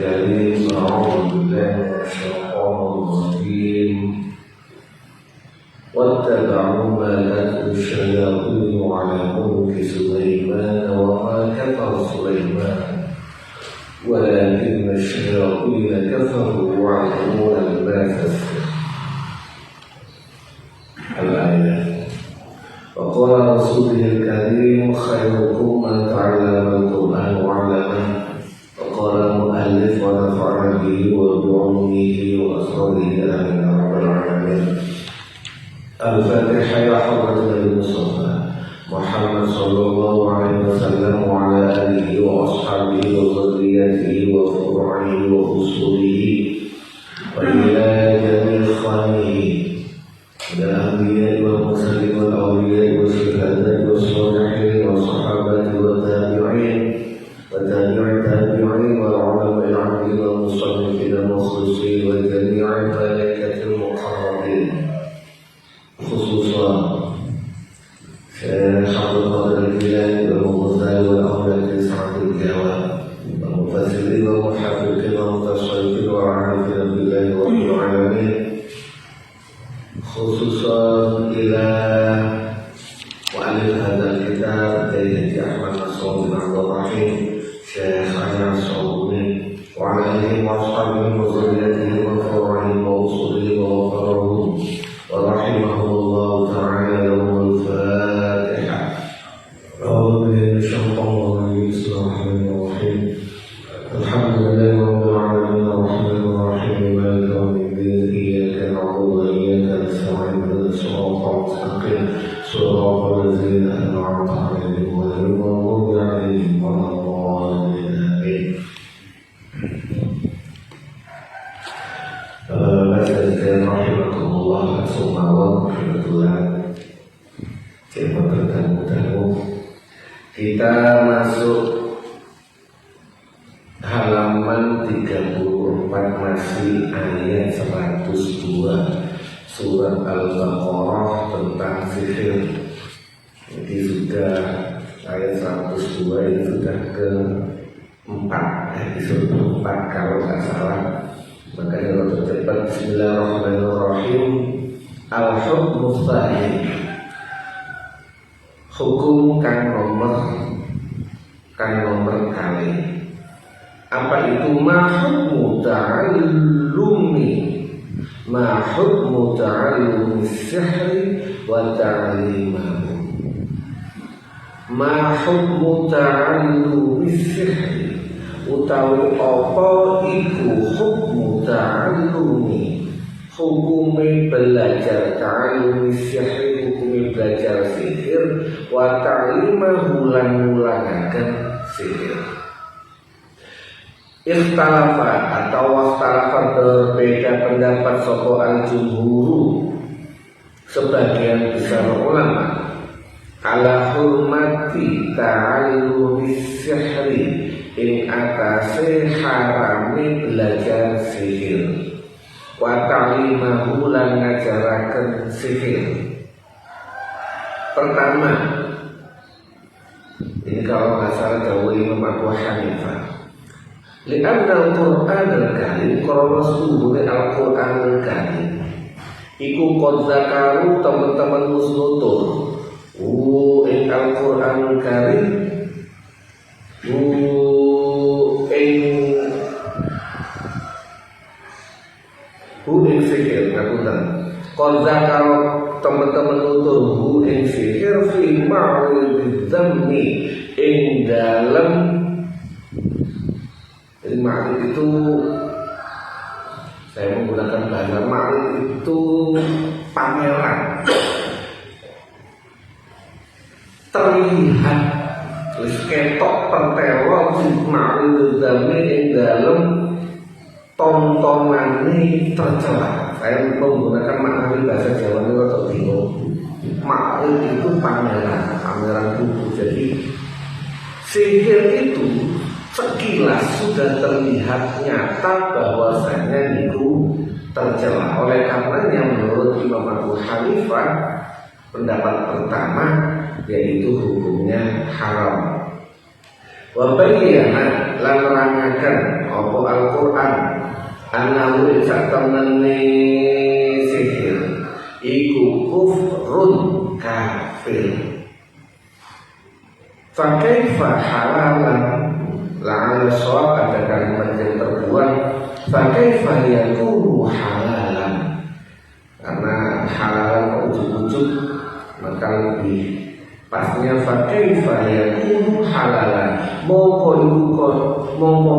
الكريم أعوذ بالله من الشيطان الرجيم واتبعوا ما تتلو الشياطين على ملك سليمان وما كفر سليمان ولكن الشياطين كفروا يعلمون الناس السحر. الآية. وقال رسوله الكريم خيركم من تعلم القرآن وعلمه. وقال المؤلف ونفعنا به وبعلمه وأسراره آمين يا رب العالمين. الفاتحة يا حضرة النبي المصطفى محمد صلى الله عليه وسلم وعلى آله وأصحابه وذريته وفروعه وأصوله وإلى جميع إخوانه من الأنبياء والمرسلين والأولياء والشهداء والصالحين والصحابة والتابعين وتابع التابعين والعلماء العاملين والمصنفين المخلصين وجميع الملائكة المقربين خصوصا شيخ عبد القادر الجيلاني والغزالي والأولاد إسحاق الجواد والمفسرين والمحققين والمتصوفين والعارفين بالله رب العالمين خصوصا إلى مؤلف هذا الكتاب سيدي أحمد نصر بن عبد الرحيم شيخ علي الصابوني وعلى آله وأصحابه وذريته وفروعهم وأصولهم وغفرهم ورحمه الله تعالى. يوم الفاتحة. أعوذ بالله من الشيطان الرجيم. بسم الله الرحمن الرحيم. الحمد لله رب العالمين الرحمن الرحيم مالك يوم الدين إياك نعبد وإياك نستعين اهدنا الصراط المستقيم صراط الذين أنعمت عليهم غير المغضوب عليهم ولا الضالين آمين. Rahimahullah Subhanallah. Kebetulan siapa bertamu-tamu kita masuk halaman 34 masih ayat 102 surat Al-Baqarah tentang sihir. Jadi sudah ayat 102 ini sudah ke-4 episode 4 kalau nggak salah. Makanya kalau tercepat bismillahirrahmanirrahim. Al-hukmu tsani. Hukum kang nomor kali. Apa itu mahukmu ta'allumi? Mahukmu ta'allumi sihri wa ta'limahu. Mahukmu ta'allumi sihri utawi apa iku hukmu ta'allumi, hukume belajar ta'allumi sihri, hukume belajar sihir, wa ta'limahu lan ngulangaken sihir. Ikhtalafa atau wakhtalafa berbeda pendapat sapa al-jumhuru sebagian besar ulama ala hurmati ta'allumi sihri ing atase harami belajar sihir wa ta'limahu lan ngajaraken sihir. Pertama, ini kalau nggak salah dawuh Imam Abu Hanifah, li'anna al-Qur'an al-Karim kalau sesungguhnya Al-Qur'an al-Karim iku qad zakaru teman-teman musnutur ing Al-Qur'an al-Karim ing sihir ngapunten qadza kalau teman-teman nutur ing sihir fi ma'ril dzammi ing dalem ma'ril itu saya menggunakan bahasa ma'ril itu pameran terlihat wis ketok pertelo ma'ril dzammi ing dalem tontonane tercela. Saya menggunakan makna bahasa Jawa itu atau bingung. Ma'rif itu pameran buku. Jadi sihir itu sekilas sudah terlihat nyata bahwasanya itu tercela. Oleh karenanya menurut Imam Abu Hanifah pendapat pertama yaitu hukumnya haram. Wa bayyana lan nerangaken apa Al-Quran anahu satamani sihir iku kufrun kafir. Fakaifa halalan la'ala soal ada kalimat yang terbuang. Fakaifa yakunu halalan, karena halalan ujuk-ujuk maka lebih pasnya. Fakaifa yakunu halalan, mongko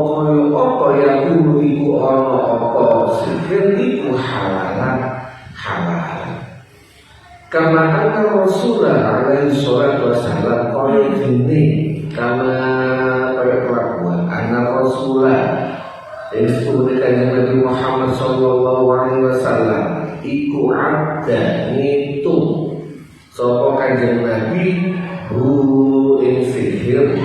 koyo apa yakunu iku ana apa sihir iku halalan. Karena anna Rasulullah alaihi salatu wassalam kaya dene karena kaya kelakuan anna Rasulullah itu kanjeng Nabi Muhammad sallallahu alaihi wasallam iku ada ngitung sapa kanjeng Nabi ing sihir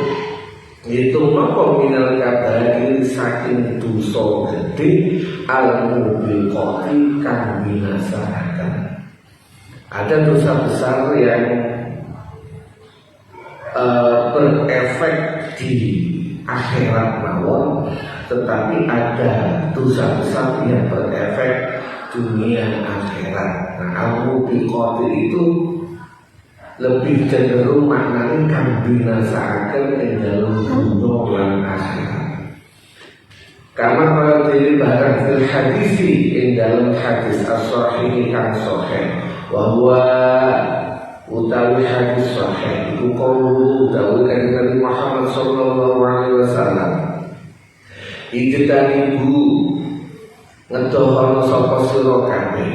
ngitung apa minal kabair saking dosa gede al-mubiqati kang binasaaken. Ada dosa besar yang berefek di akhirat mawon, tetapi ada dosa besar yang berefek dunia akhirat. Nah, al-mubiqati itu lebih cenderung maknanya kang binasaaken ing dalem dunya lan akhirat. Karena kalau dilibatkan fil hadisi ing dalam hadis as-sahih kang sahih bahwa utawi hadis sahih iku qaulu dawuh kanjeng Nabi Muhammad sallallahu alaihi wasallam ijtanibu ngedohono sapa sira kabeh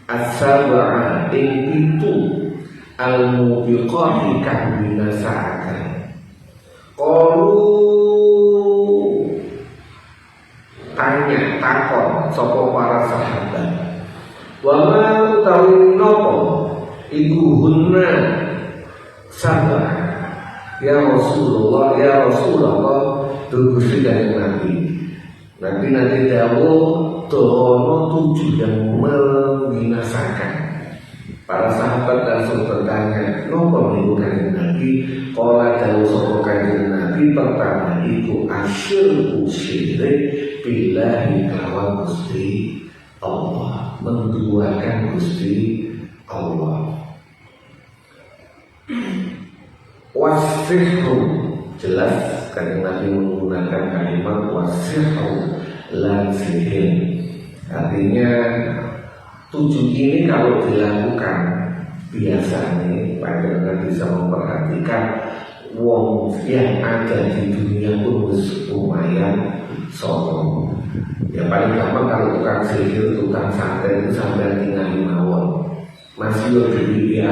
as-sab'a ing pitu al-mubiqati kang binasaaken. Qalu tanya takon sapa para sahabat wa ma utawi napa iku hunna sab'a ya Rasulullah Gusti dari Nabi nanti dawuh dono 7 yang membinasakan. Para sahabat langsung bertanya napa niku kanjeng Nabi? Kala dawuh sapa kanjeng Nabi pertama iku asyirku syirik billahi kelawan Gusti Allah, menduakan Gusti Allah. Wasihru, jelas kanjeng Nabi menggunakan kalimat wasihru lan sihir. Artinya 7 ini kalau dilakukan biasanya panjenengan bisa memperhatikan wong yang ada di dunia pun lumayan sombong. Ya paling gampang kalau tukang sihir, tukang santet itu sampai tinggal mawon, masih lebih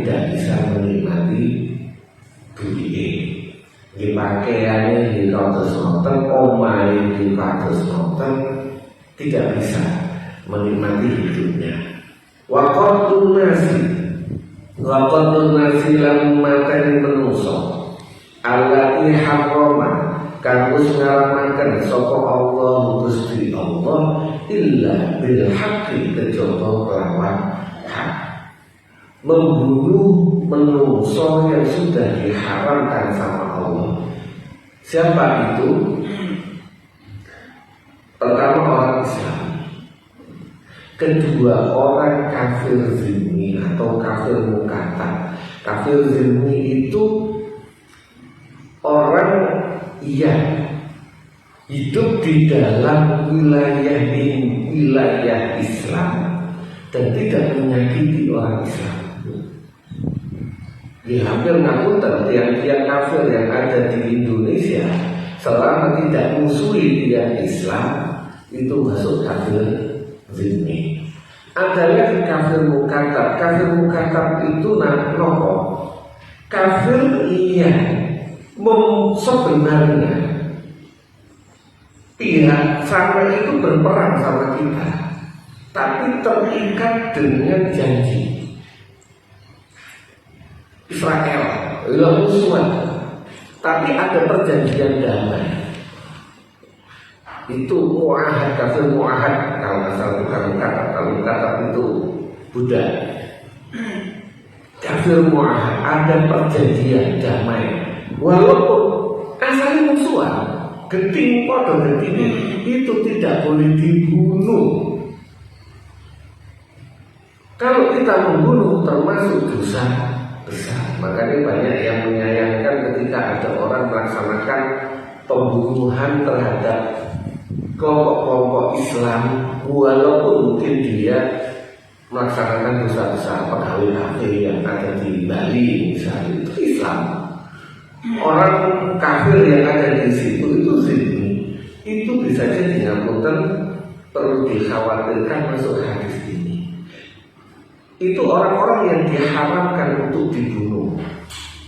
tidak bisa menikmati dunia. Di pakaiannya di kados nonton, omai di kados nonton, tidak bisa menikmati hidupnya. Waqatul nasi lam matani menungso allati harrama kang wis ngaramaken sapa Allah Gusti Allah illa bil haqqi kejaba kelawan hak. Membunuh menungso yang sudah diharamkan sama Allah. Siapa itu? Pertama orang Islam, kedua orang kafir zimmi atau kafir mukatab. Kafir zimmi itu orang yang hidup di dalam wilayah Islam dan tidak menyakiti orang Islam. Di hampir ngapunten tiang-tiang kafir yang ada di Indonesia selama tidak musuhi tiang Islam itu masuk kafir zimmi. Ada lagi kafir mukatab. Kafir mukatab itu nopo? Kafir sebenarnya pihak sama itu berperang sama kita, tapi terikat dengan janji. Israel musuhan, tapi ada perjanjian damai. Itu mu'ahad, kafir mu'ahad. Kalau asal bukan mukatab, kalau mukatab itu Buddha. Kafir mu'ahad, ada perjanjian damai. Walaupun asalnya musuhan, Geting pada geting itu tidak boleh dibunuh. Kalau kita membunuh termasuk dosa besar. Makanya banyak yang menyayangkan ketika ada orang melaksanakan pembunuhan terhadap kelompok-kelompok Islam, walaupun mungkin dia melaksanakan dosa besar. Pegawai kafir yang ada di Bali misalnya itu Islam. Orang kafir yang ada di situ itu zimmi, itu bisa jadi ngapunten, perlu dikhawatirkan masuk hadis ini. Itu orang-orang yang diharamkan untuk dibunuh.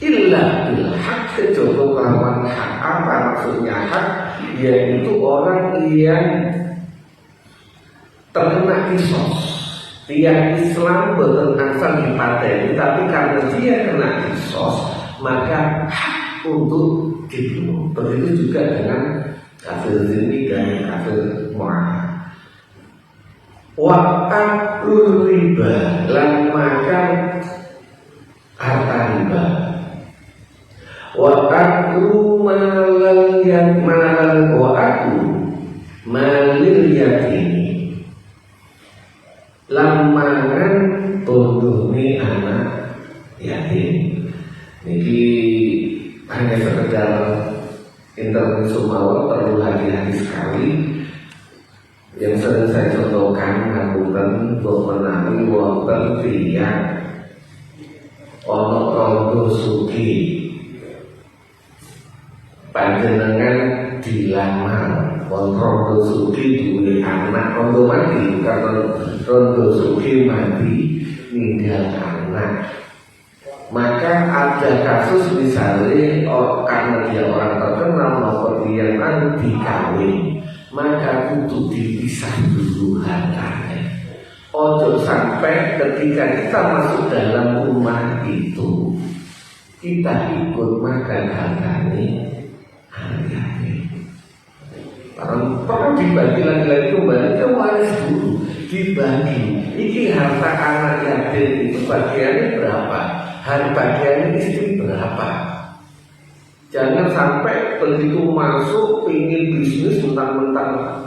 Illa bil haq, kecuali melawan hak. Apa maksudnya hak? Yaitu orang yang terkena kisos. Dia Islam betul asal dipateni, tapi karena dia kena kisos, maka hak untuk dibunuh. Begitu juga dengan kafir zimmi dan kafir mu'ahad. Wa aklul riba, lan makan harta riba. Wa aklu malal malil yatim, lan mangan bondone anak yatim. Niki hanya sekedar intermezzo mawon, perlu hati-hati sekali. Yang sering saya contohkan ngapunten menawi wonten tiyang ana rondo sugih panjenengan dilamar, rondo sugih duwe anak, rondo mati karena rondo sugih mati ninggal anak. Maka ada kasus misalnya karena dia orang terkenal maupun dia dikawin, maka untuk dipisah dulu hartanya. Ojo sampai ketika kita masuk dalam rumah itu kita ikut makan hartanya anaknya. Perlu dibagi lagi-lagi kembali ke waris dulu, dibagi. Ini harta anak yatim itu bagiannya berapa? Harta bagiannya istri berapa? Jangan sampai begitu masuk ingin bisnis mentang-mentang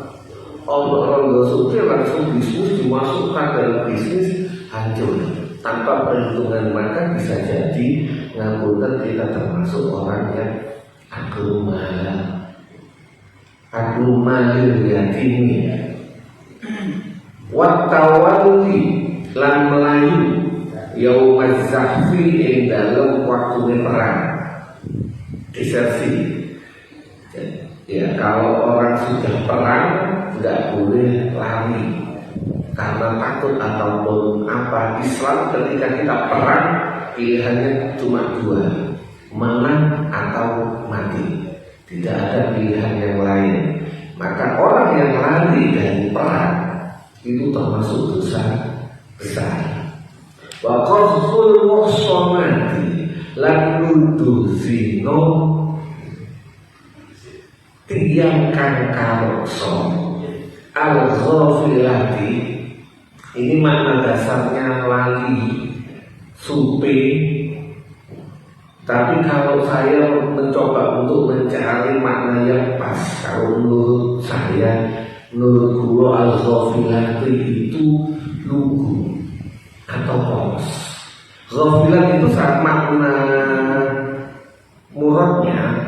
rondo sugih langsung bisnis dimasukkan dalam bisnis hancur tanpa perhitungan, maka bisa jadi ngapunten kita termasuk orang yang aglumalil yatimi wa tawalli lan melayu yaumaz zahfi ing dalem waktune perang, desersi. Ya, kalau orang sudah perang tidak boleh lari karena takut ataupun apa. Islam ketika kita perang pilihannya cuma dua, menang atau mati, tidak ada pilihan yang lain. Maka orang yang lari dari perang itu termasuk dosa besar. Wa qazful muhsanati lan nuduh zina tiyang kang karokso al-ghafilati. Ini makna dasarnya lali, supe. Tapi kalau saya mencoba untuk mencari makna yang pas, kalau menurut saya, menurut guru al-ghafilati itu lugu atau polos. Ghafilat itu saat makna muradnya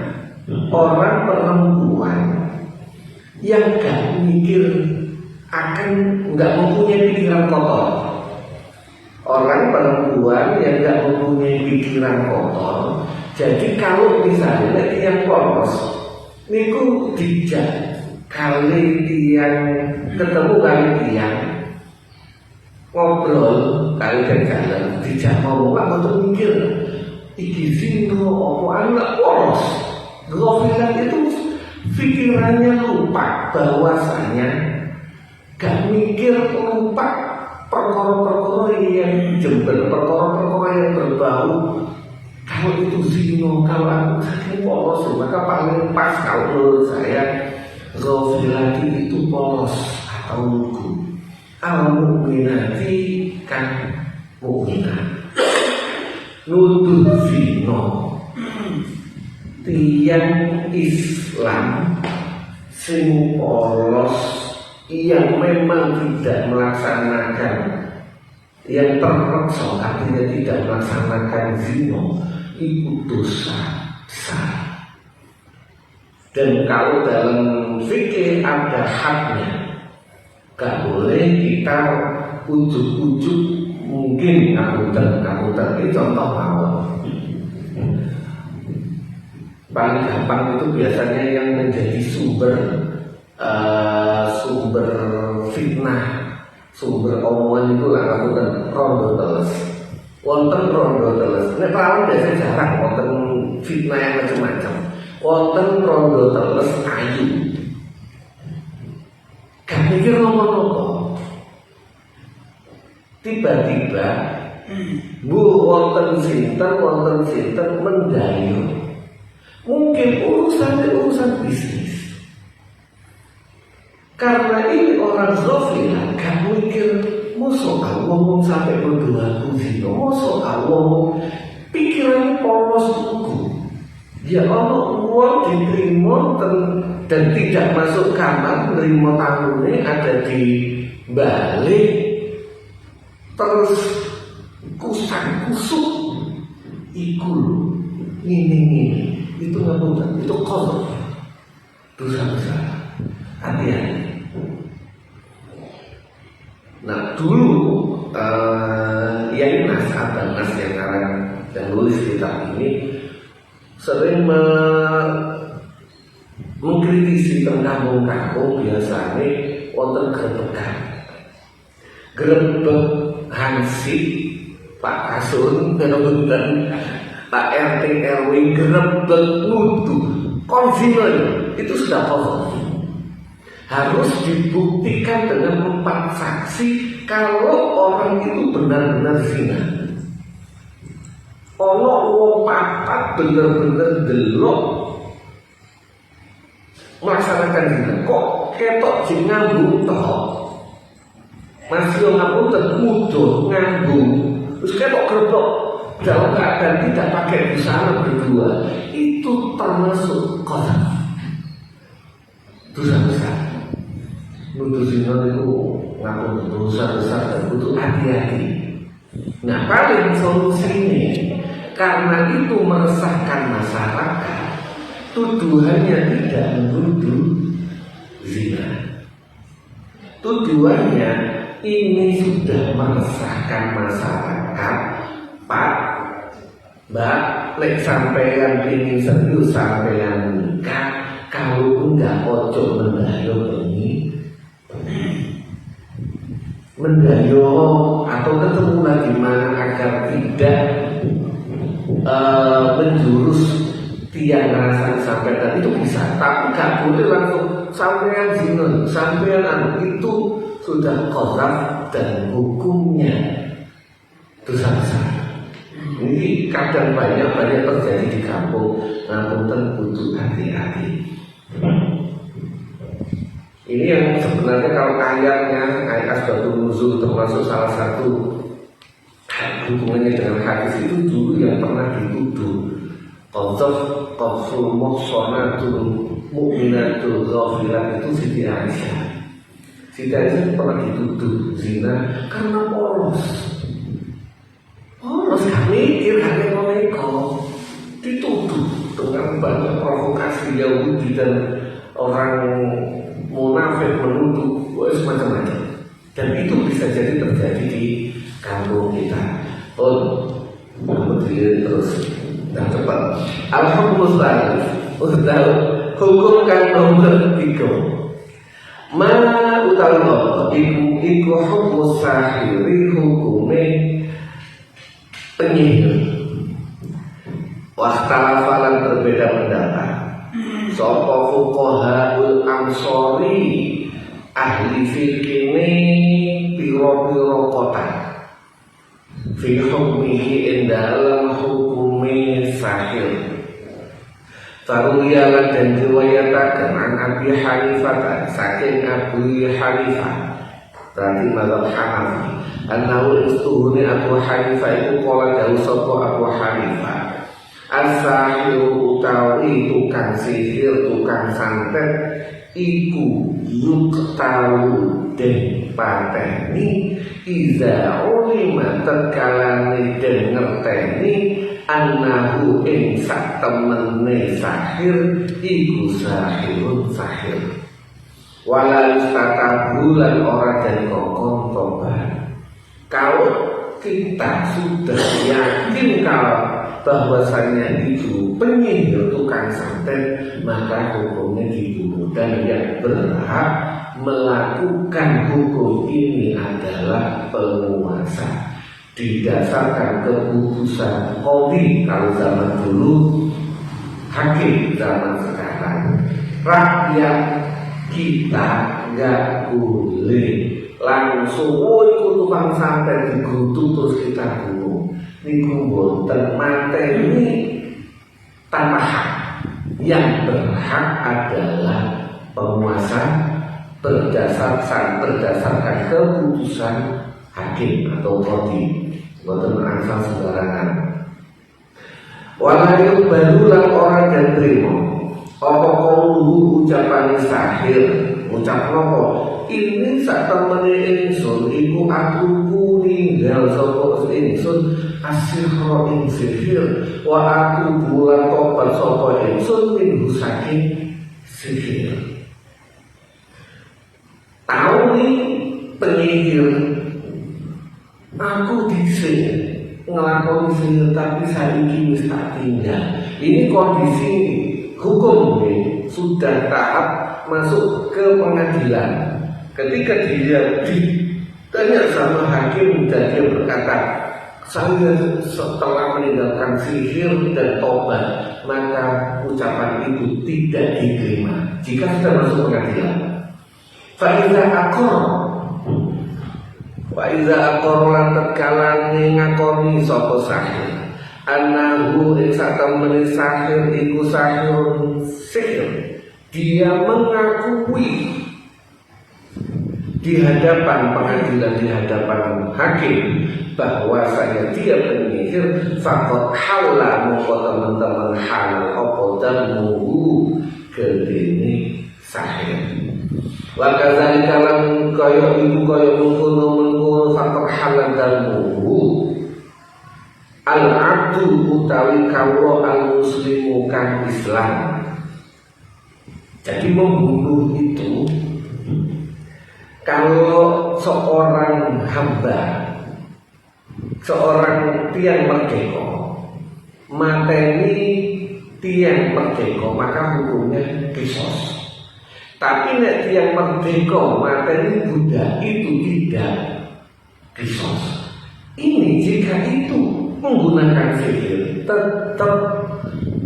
orang perempuan yang gak mikir gak mempunyai pikiran kotor. Orang perempuan yang gak mempunyai pikiran kotor. Jadi kalau misalnya yang polos niku dijak kali tiang ketemu kali tiang ngobrol kali jalan dijak ngomong apa tuh mikir iki zino opo anak polos. Ghafilat itu pikirannya lupa bahwasanya gak mikir, lupa perkara-perkara yang jember, perkara-perkara yang berbau. Kalau itu zino, kalau aku sakit polos, maka paling pas kalau menurut saya ghafilat itu polos atau lugu. Al-mu'minati kan mu'minat nuduh zino tiang Islam sing polos yang memang tidak melaksanakan, yang terpaksa artinya tidak melaksanakan zina, itu dosa besar. Dan kalau dalam fikih ada hadnya, gak boleh kita ujuk-ujuk. Mungkin ngapunten ini contoh mawon. Paling gampang itu biasanya yang menjadi sumber fitnah, sumber omongan itu lah ngapunten rondo teles. Wonten rondo teles. Nek pawon biasa jarang wonten fitnah yang macam-macam. Wonten rondo teles ayu. Gak mikir ngomong-ngomong. Tiba-tiba bu wonten sinten mendayu. Mungkin urusan bisnis. Karena ini orang zofilah, gak mikir mosok ngomong sampai berdua zina, mosok ngomong pikirannya polos buku. Ya Allah, uang diterima dan tidak masuk kamar, menerima tamunya ada di balik. Terus kusuk ikul ini itu ngapunten, itu kotor, dosa besar, hati-hati. Nah dulu Yai Nas Abang Nas yang karang dan nulis kitab ini sering mengkritisi tentang kampung biasanya wonten grebek Hansi, Pak Kasun, bener-bener Pak RT RW grebek nuduh konsumen itu sudah kotor. Harus dibuktikan dengan 4 saksi kalau orang itu benar-benar zina. Ono wong papat bener-bener delok melaksanakan zina. Kok ketok jeng ngambung toh? Masih ngapunten mudah ngambung, terus ketok grebek dalam keadaan tidak pakai busana berdua, itu termasuk kotor, dosa besar. Nuduh zina itu ngapunten dosa besar dan butuh hati-hati. Nah paling solusinya, karena itu meresahkan masyarakat, tuduhannya tidak menuduh zina. Tujuannya ini sudah meresahkan masyarakat, Pak, Mbak, lek sampean ingin serius sampean nikah, kalau enggak ojo mendayo atau ketemu lagi mana agar tidak menjurus tiang rasa sampai tadi itu bisa, tapi gak boleh langsung sampean zina, sampean itu sudah kotor dan hukumnya dosa besar. Ini kadang banyak terjadi di kampung, namun butuh hati-hati. Ini yang sebenarnya kalau ayat asbabun nuzul termasuk salah satu hubungannya dengan hadis itu dulu yang pernah dituduh qadzaful muhsanatul mu'minatul ghafilat itu Siti Aisyah. Siti Aisyah pernah dituduh zina karena polos gak mikir, gak neko-neko, dituduh dengan banyak provokasi Yahudi dan orang munafik menuduh semacam-macam. Dan itu bisa jadi terjadi di kampung kita. Kemudian terus dan cepat. Alhamdulillah, hukum kan nomor 3. Mana utama iku hukum sahiri hukume penyihir. Wastalafalan berbeda pendapat. Sopo fuqahaul ansori ahli fikine piro-piro kota fi hukmihi dalam hukumi sahir. Taruyalan dan riwayatakan an Abi Hanifah saking Abu Hanifah berarti mazhab Hanafi annahu istuhuni Abu Hanifah itu qala dawu sapa Abu Hanifah as-sahiru utawi tukang sihir, tukang santet iku yuktalu den pateni iza ulima terkalane den ngerteni annahu ing sak temene sahir iku sahirun sahir wala istatabu lan ora den kokon tobat. Kalau kita sudah yakin kalau bahwasanya itu penyihir tukang santet, maka hukumnya dibunuh, dan yang berhak melakukan hukum ini adalah penguasa didasarkan keputusan qadhi kalau zaman dulu, hakim zaman sekarang. Rakyat kita nggak boleh langsung ikut tukang santet digutu terus kita bunuh. Niku boten mateni tanpa hak. Yang berhak adalah penguasa berdasarkan keputusan hakim atau qadhi, boten asal sembarangan. Walayu barulah orang dan terima apa kauluhu ucapan sahir, ucap nopo ini sak temene ingsun iku aku ninggal sapa ingsun asirro ing sihir wa aku bulan tobat sapa ingsun minggu saking sihir. Tahu nih penyihir aku dhisik ngelakoni sihir tapi saiki wis tak tinggal. Ini kondisi hukum nih sudah tahap masuk ke pengadilan. Ketika dia ditanya sama hakim dan dia berkata, saya setelah meninggalkan sihir dan tobat, maka ucapan itu tidak diterima jika sudah masuk pengadilan. Faiza akor lantat kalane ngakoni sapa sahir anahu ing satemene sahir iku sahirun sihir. Dia mengakui di hadapan pengadilan, di hadapan hakim bahwasanya dia penyihir, faqad halal mongko teman-teman halal apa damuhu kedene sahir. Wa kadzalika lan kaya iku kaya mengkono faqad halal damuhu al-abdu utawi kawula al-muslimu kang Islam. Jadi membunuh itu kalau seorang hamba, seorang tiang merdeka mateni tiang merdeka, maka hukumnya kisos. Tapi nek tiang merdeka mateni budak itu tidak kisos. Ini jika itu menggunakan sihir tetap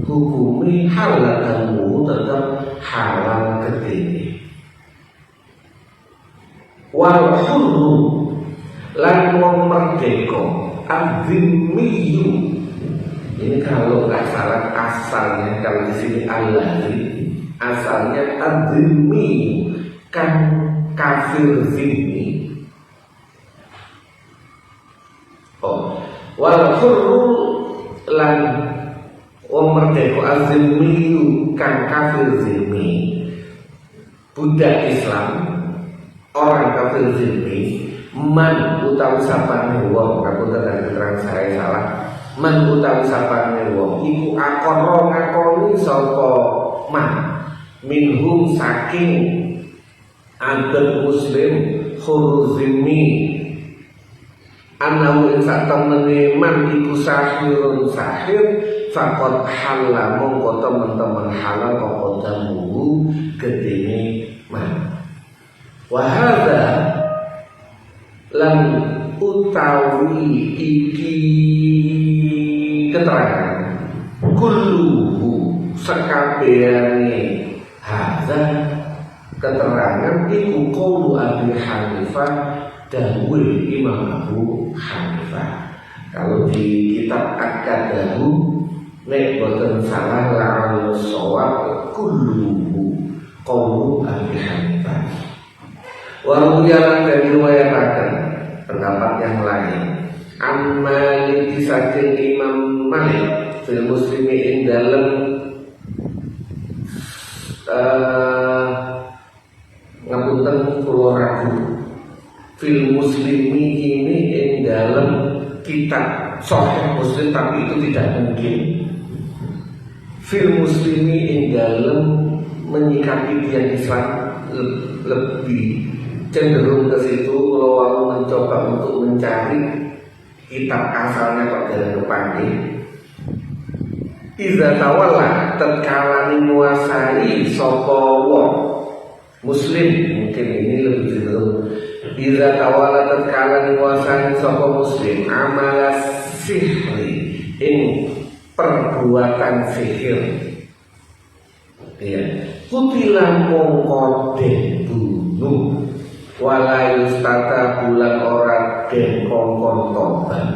hukumi halal damu, tetap halal kedene. Wal hurru lan wong merdeka azimmiyu. Ini kalau nggak salah asalnya, kalau di sini alladzi asalnya azimmiyu kan kafir zimmi. Wal hurru lan wong merdeka azimmiyu kan kafir zimmi, budak Islam, orang kafir zimmi. Man utawi sapane wong, aku tadi terang saya salah. Man utawi sapane wong iku akoro ngakoni sapa man minhum saking adat muslim huruf zimmi anahu ing satemene man iku sahirun sahir faqad halal mongko teman-teman halal apa damu gedene man. Wa hadza lan utawi iki keterangan kulluhu sakabehane hadza keterangan iku qaulu Abi Hanifah dawuh Imam Abu Hanifah. Kalau di kitab Ad-Dahu nek boten salah la'al shawab kulluhu qaulu Abi Hanifah. Walau yang diriwayatkan pendapat yang lain Malik saking Imam Malik fil muslimi ing dalem boten kula ragu fil muslimi ini ing dalam kitab Sahih Muslim, tapi itu tidak mungkin. Fil muslimi ing dalam menyikapi tiang Islam lebih cenderung ke situ. Kalau mencoba untuk mencari kitab asalnya kok dari depan ini. Iza tawalla tatkala menguasai sapa wong muslim, mungkin ini lebih cenderung. Iza tawalla tatkala menguasai sapa muslim amala sihri ing perbuatan sihir, ya kutilan mongko den bunuh wala yustata bulan ora den kongkon tobat.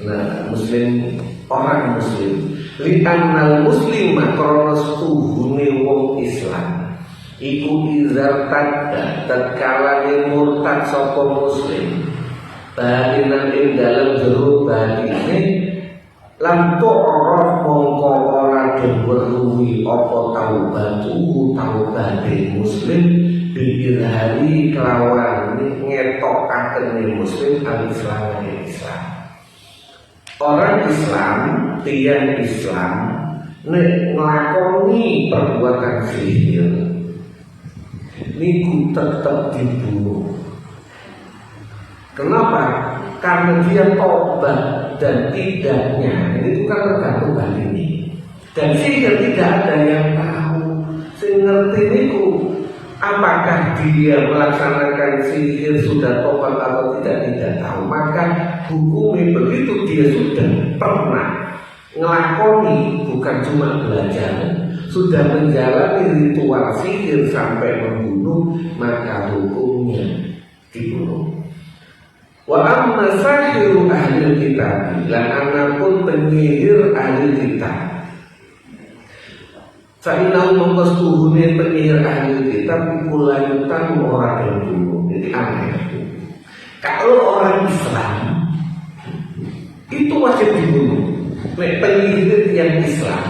Nah, muslim, orang muslim li'annal muslimah kronos tuhune wong Islam iku izartadda tatkala murtad sapa muslim batinan ing dalem jero batine lan ta'araf mongko ora den weruhi apa taubate muslim biirhari kelawan ngetokaken muslim al-Islam Islam. Orang Islam, tiang Islam nek nglakoni perbuatan sihir niku tetap dibunuh. Kenapa? Karena dia tobat dan tidaknya. Ini kan tergantung hal ini. Dan sihir tidak ada yang tahu. Sing ngerti niku apakah dia melaksanakan sihir sudah tobat atau tidak tahu. Maka hukumnya begitu dia sudah pernah ngelakoni, bukan cuma belajar, sudah menjalani ritual sihir sampai membunuh, maka hukumnya dibunuh. Wa amma sahiru ahli kitab, lan anapun penyihir ahli kitab, Fa'inau mengkostuhune penyihir ahli kitab Kulayutan orang yang dulu. Jadi aneh. Kalau orang Islam itu wajib dibunuh. Penyihir yang Islam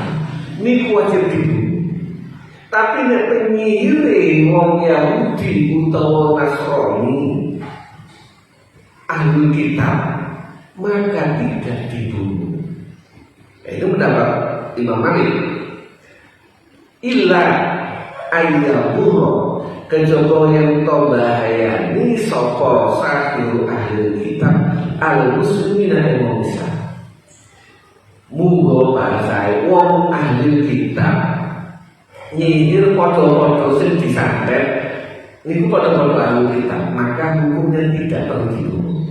ini wajib dibunuh. Tapi penyihir wong Yahudi utawa Nasrani ahli kitab maka tidak dibunuh. Itu pendapat Imam Malik. Illa ayyaburo kejaba yang to bahayani sapa sahiru ahli kitab al muslimina ing Islam. Munggo bahasa wong ahli kitab nyihir padha-padha sing disantet niku padha-padha ahli kitab, maka hukumnya tidak perlu dibunuh.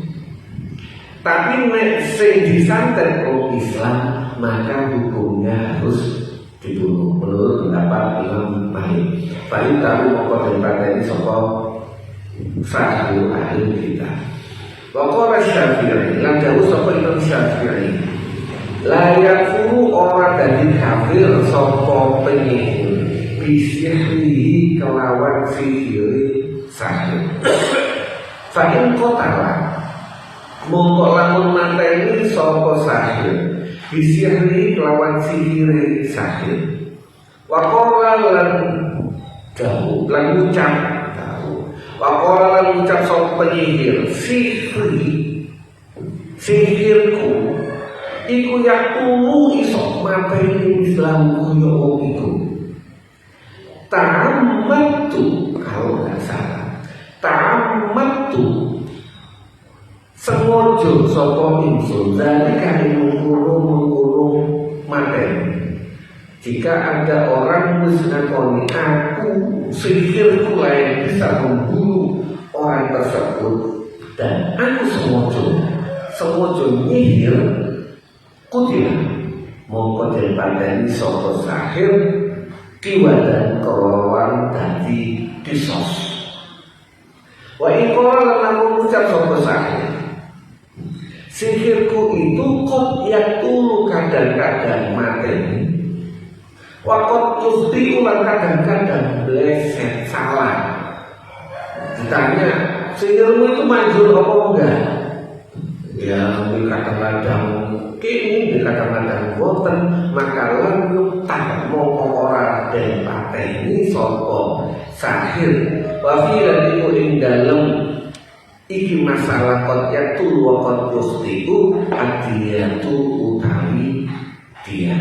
Tapi nek sing disantet orang Islam maka hukumnya harus dibunuh menurut pendapat Imam Malik. Paling tahu pokok daripada ini sokong sahih ahli kita. Pokok Syafi'i, yang jauh sokong Imam Syafi'i. Layak furu orang dari kafir sokong penyihir bisihri kelawan sihiri sahih. Fa'in kotala mongko lamun mateni sokong sahih bisihri kelawan sihiri sahir. Waqala lan jauh lan ucap tahu. Waqala lan ucap sapa penyihir sihirku iku yakulu iso mateni Islamku ya wong iku. Ta'ammatu kalau nggak salah. Ta'ammatu sengojo sapa ingsun zalika mengurung materi. Jika ada orang musnakoni aku sihirku yang bisa membunuh orang tersebut dan aku sengojo nyihir kutilah mongko daripada sapa sahir kiwadan kelawan dadi disos. Wa iqala lan ucap sapa sahir sihirku itu kot yakulu kadang-kadang materi. Wakot yusti ulang kadang-kadang bleset salah. Ditanya sihirmu itu manjur apa enggak? ya kadang-kadang kini kadang-kadang boten maka lalu tak mau ora den pateni sapa sahir wa fi itu ing dalem iki masalah kot yatul wa kot yukhtiku adiyatu utawi dia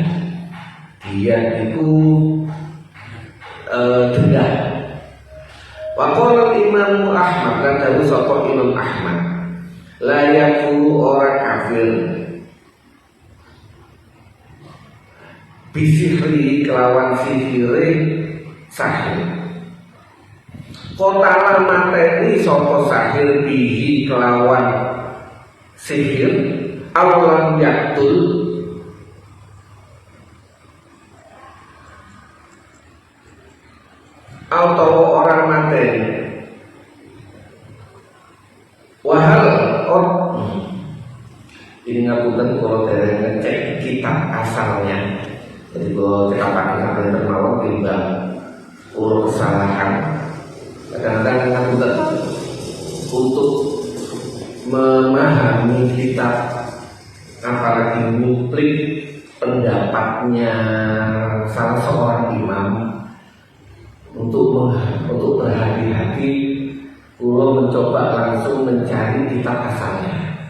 itu denda. Waqala Imam Ahmad lan dawuh sapa Imam Ahmad la yakulu ora kafir bisihri kelawan sihire sahir kotala materi sapa sahir bihi kelawan sihir awalan yaktul atau orang materi wahal ini ngapunten kalau dari ngecek kitab asalnya. Jadi kalau kita pakai yang termawar timbang urut kesalahan kadang-kadang ngapunten untuk memahami kitab apalagi nyuplik pendapatnya salah seorang imam untuk berhati-hati Kulo mencoba langsung mencari kitab asalnya.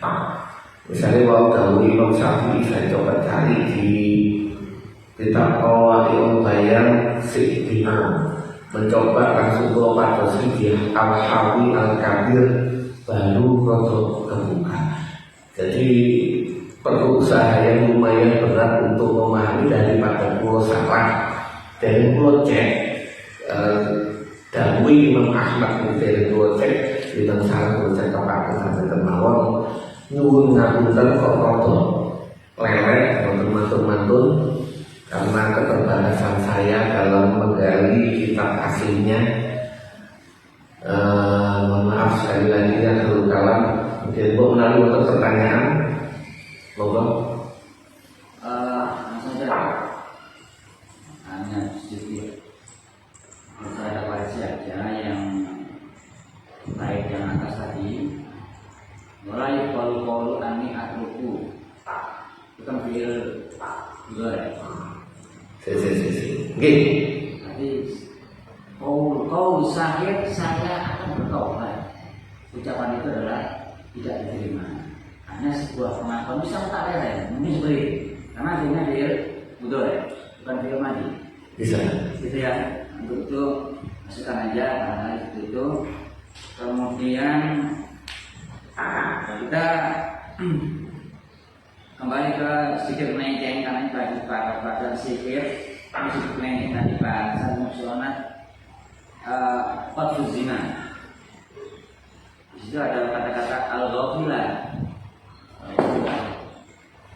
Misalnya kalau dahulu Imam Syafi'i saya coba cari di kitab Qawaidul Bayan Sikdina, mencoba langsung kulo padosi di Al-Hawi Al-Kabir, baru kulo kebuka. Jadi perlu usaha yang lumayan berat untuk memahami daripada kulo salah. Dan kulo cek Dawuh Imam Ahmad dari kulo cek bintang salah kulo cek kepakai sampai termawon nyuwun ngapunten kok rada lelek mantun karena keterbatasan saya dalam menggali kitab aslinya. Mohon maaf sekali lagi ya kalau kalam mungkin bu menaruh untuk pertanyaan monggo. Hanya sedikit ada variasi aja yang baik yang atas tadi mulai polu ani atruku bukan fil juga Oke. Jadi kau sahir saya akan bertobat. Ucapan itu adalah tidak diterima. Hanya sebuah pengakuan bisa tak rela, mungkin seperti karena akhirnya dia betul ya, bukan fil madi. Bisa. Gitu ya. Untuk itu masukkan aja karena itu. Kemudian kita kembali ke sedikit melenceng karena bagi para sihir sedikit melenceng tadi bahasan musyonat qadfuz zina. Di situ ada kata-kata al-ghafila.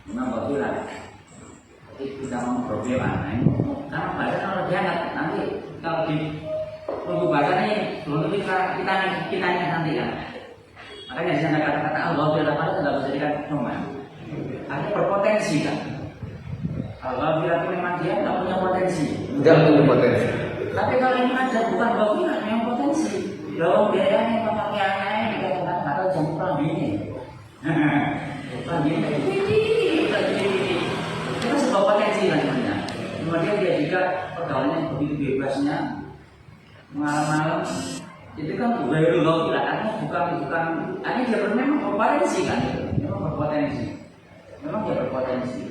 Memang ghafila. Jadi kita mau problem karena bahasa kalau diangkat nanti kalau di tunggu bahasanya belum kita nanti kan. Makanya di sana kata-kata al-ghafila pada tidak bisa dijadikan nomor. Artinya berpotensi kan. Kalau bila memang dia tidak punya potensi. Tidak punya potensi. Tapi kalau ini ada bukan ghafila yang potensi. Loh biayanya pemakaiannya dikatakan atau jam pagi. Pagi ini. Kita sebuah potensi kan sebenarnya. Kemudian dia juga pergaulannya begitu bebasnya malam-malam itu kan baru ghafila artinya bukan artinya dia memang berpotensi kan itu. Memang berpotensi.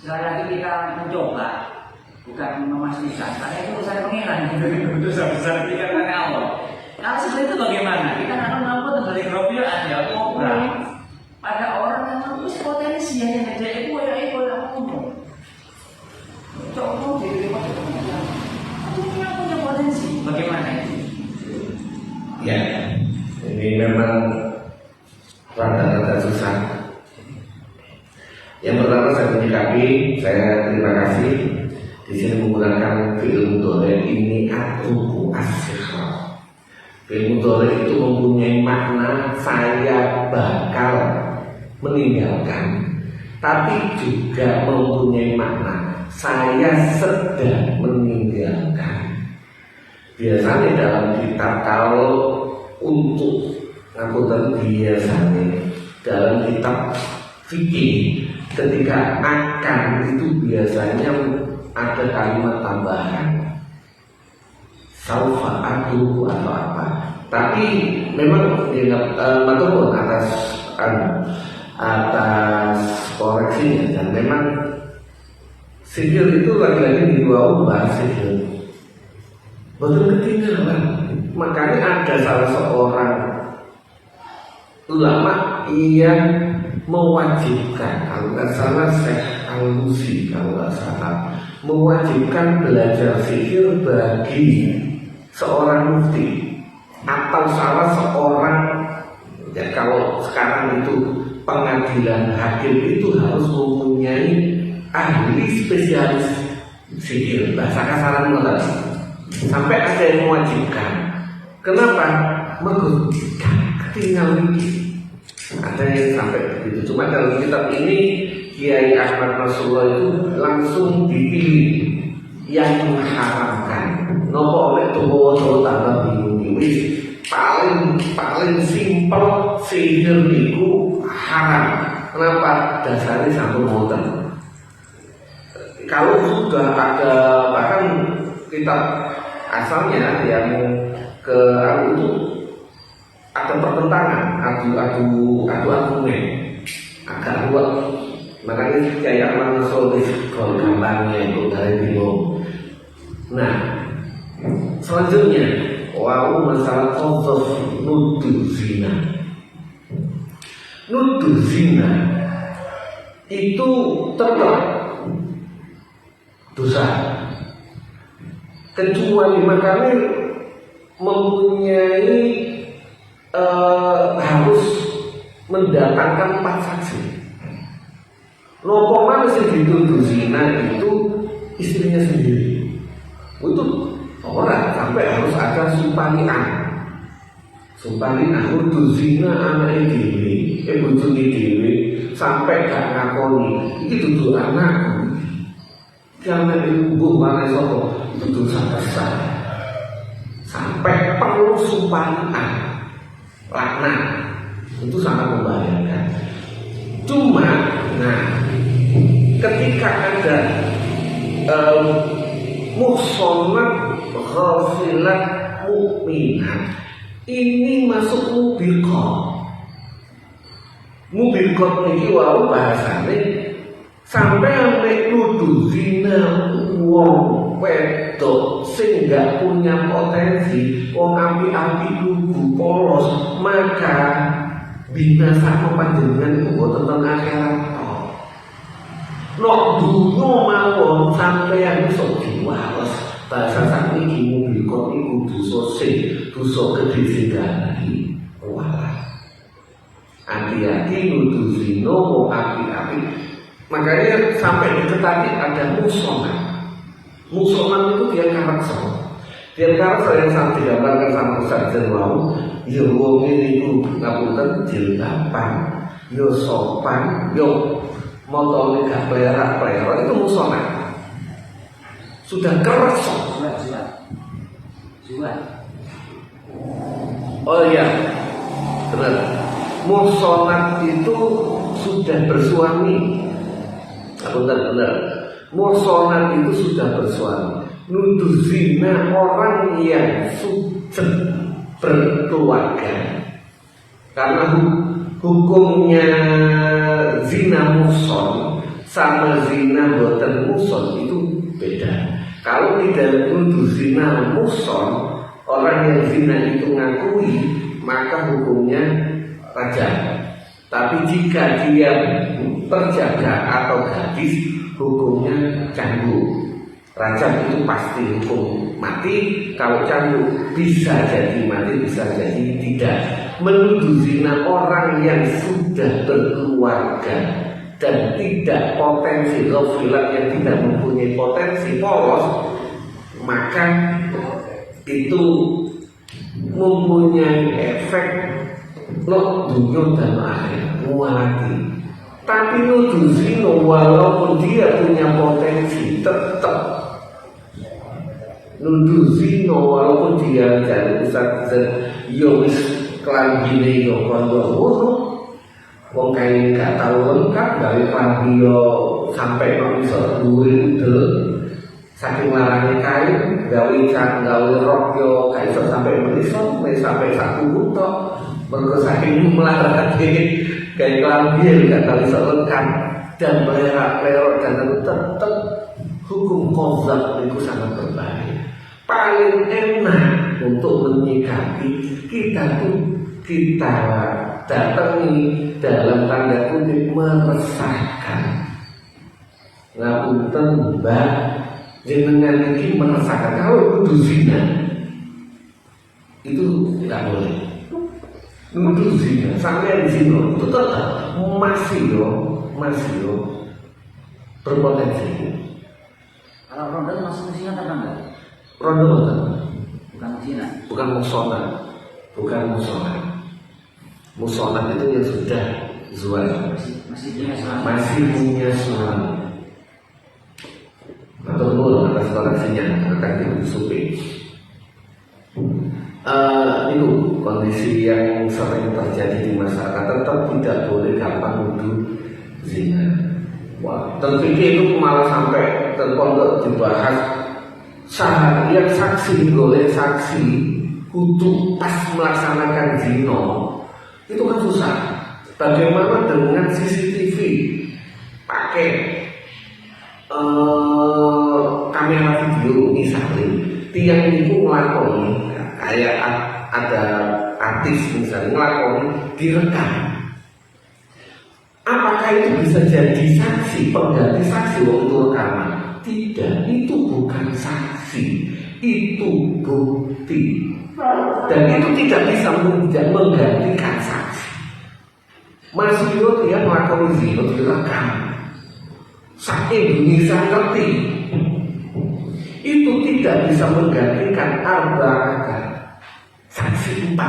Sekali lagi kita mencoba, bukan memastikan. Karena itu urusan pengiran, itu besar pikiran Allah. Kalau seperti itu bagaimana? Kita akan mampu dari profil Anda program pada orang yang mampu potensi yang jadi itu yang ngomong. Coba jadi punya potensi. Bagaimana itu? Ya, ini memang rada-rada susah. Yang pertama saya menyikapi, saya terima kasih di sini menggunakan fi'il mudhari ini atuku asyikha. Fi'il mudhari itu mempunyai makna saya bakal meninggalkan, tapi juga mempunyai makna saya sedang meninggalkan. Biasanya dalam kitab kalau untuk ngapunten biasanya dalam kitab fikih ketika akan itu biasanya ada kalimat tambahan saufa aku atau apa, tapi memang matur atas koreksinya, dan memang sihir itu lagi-lagi diubah sihir betul ketinggalan. Makanya ada salah seorang ulama yang mewajibkan, kalau nggak salah Syekh Al-Musi, kalau nggak salah, mewajibkan belajar sihir bagi seorang mufti atau salah seorang, ya kalau sekarang itu pengadilan hakim itu harus mempunyai ahli spesialis sihir, bahasa kasaran tadi. Sampai ada yang mewajibkan. Kenapa? Menggunakan ketinggalan ini. Ada yang sampai begitu. Cuma dalam kitab ini Kiai Ahmad Nasrullah itu langsung dipilih yang mengharamkan. Nopo oleh tuh tambah bingung. Paling simpel sihir itu haram. Kenapa? Dasarnya satu motor. Kalau sudah ada bahkan kitab asalnya yang ke itu ada pertentangan, adu argumen agak ruwet. Makanya kayak mana soal kalau gampangnya itu dari bingung. Nah, selanjutnya masalah qadzaf nuduh zina. Nuduh zina itu tetap dosa, kecuali makanya mempunyai harus mendatangkan 4 saksi. Nopo mana sih dituduh zina itu istrinya sendiri, itu orang sampai harus ada sumpanian nuduh zina anak dewi, bojone dewi sampai gak ngakoni iki dudu anakku. Jangan dihukum mana sopo itu dosa besar sampai perlu sumpah laknat, itu sangat membahayakan. Cuma, ketika ada muhsanat ghafilat mukminat, ini masuk mubiqah niki wau bahasane sampai nuduh zina wong wedok sing gak punya potensi, wong api-api lugu polos, maka binasa panjenengan iku boten teng akhirat. Nok dunya mawon sampeyan iso diwales. Bahasa sakniki mubiqah iku dosa gedhe sing gani. Walah. Hati-hati nuduh zina wong api-api. Makanya sampai diketati ada musonan itu dia karakter yang sangat digambarkan sama Ustaz Jenwau. Ya wong ini itu ngapunten jilbaban, yo sopan, yo motone gak plerak-plerak, itu musonan. Sudah keras. Oh iya, benar. Musonan itu sudah bersuami. Benar. Muhsanat itu sudah bersuami. Nuduh zina orang yang sudah berkeluarga. Karena hukumnya zina muhsan sama zina boten muhsan itu beda. Kalau tidak nuduh zina muhsan, orang yang zina itu ngakui, maka hukumnya rajam. Tapi jika dia terjaga atau gadis, hukumnya cambuk. Rajam itu pasti hukum mati. Kalau cambuk bisa jadi mati, bisa jadi tidak. Menuduh zina orang yang sudah berkeluarga dan tidak potensi ghafilat, yang tidak mempunyai potensi polos, maka itu mempunyai efek dunia dan akhirat mualati. Tapi nuduh zina walaupun dia punya potensi, tetap nuduh zina walaupun dia jadi ustaz yo wis kelambine yo kondo ngono. wong kae gak tau lengkap gawe klambi yo sampai kok iso duwe udel saking larane kae gawe gawe rok yo gak iso sampai meriso sampai satu tok mergo saking melarate gawe klambi gak tau iso lengkap dan melerak-lerok dan tetep hukum qadzaf itu sangat berbahaya. Paling enak untuk menyikapi kita datangi dalam tanda kutip meresahkan. Ngapunten Mbak, jenengan iki meresahkan kalau kudu zina. Itu nggak boleh. Kudu zina, sampai zina itu tetap masih yo berpotensi. Kalau ronda masuk zina apa enggak? Ronda bukan zina. Bukan musona. Musona itu yang sudah zual, masih punya suami. Atau nol atas koleksinya akan disupi. Itu kondisi yang sering terjadi di masyarakat. Tetap tidak boleh gampang nuduh zina. Wah, terpikir itu malah sampai terpondok dibahas yang saksi boleh saksi kudu pas melaksanakan zina itu kan susah. Bagaimana dengan CCTV pakai kamera video misalnya tiang itu ngelakoni kayak ada artis misalnya ngelakoni direkam, apakah itu bisa jadi saksi pengganti saksi waktu rekaman? Tidak, itu bukan saksi, itu bukti. Dan itu tidak bisa menggantikan saksi. Mas Yud dia melakukan zina direkam. Indonesia ngerti. Itu tidak bisa menggantikan arba'atan saksi 4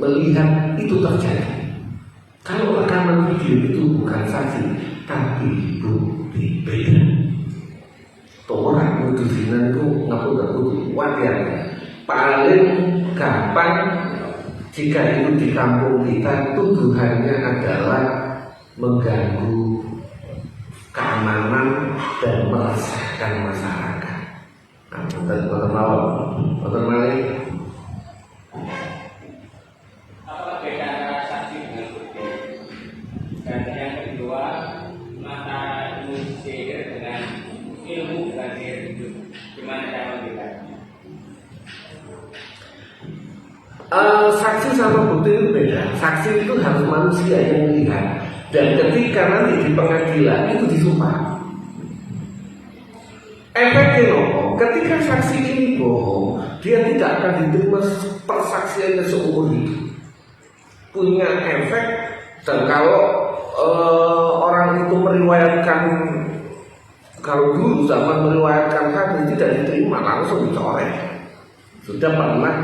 melihat itu terjadi. Kalau rekaman video itu bukan saksi, tapi bukti beda. Orang nuduh zina itu ngaku-ngaku wajar. Paling gampang jika itu di kampung kita tuduhannya adalah mengganggu keamanan dan meresahkan masyarakat. Nah, malam. Apa beda antara saksi dengan bukti? Dan yang kedua, mata ilmu sihir dengan ilmu bukan sihir itu, gimana cara membedakannya? Saksi sama bukti itu beda. Saksi itu harus manusia yang melihat. Dan ketika nanti di pengadilan itu disumpah. Efeknya nopo, ketika saksi ini bohong, dia tidak akan diterima persaksiannya seumur hidup. Punya efek. Dan kalau orang itu meriwayatkan, kalau dulu zaman meriwayatkan hadis tidak diterima, langsung dicoret. Sudah pernah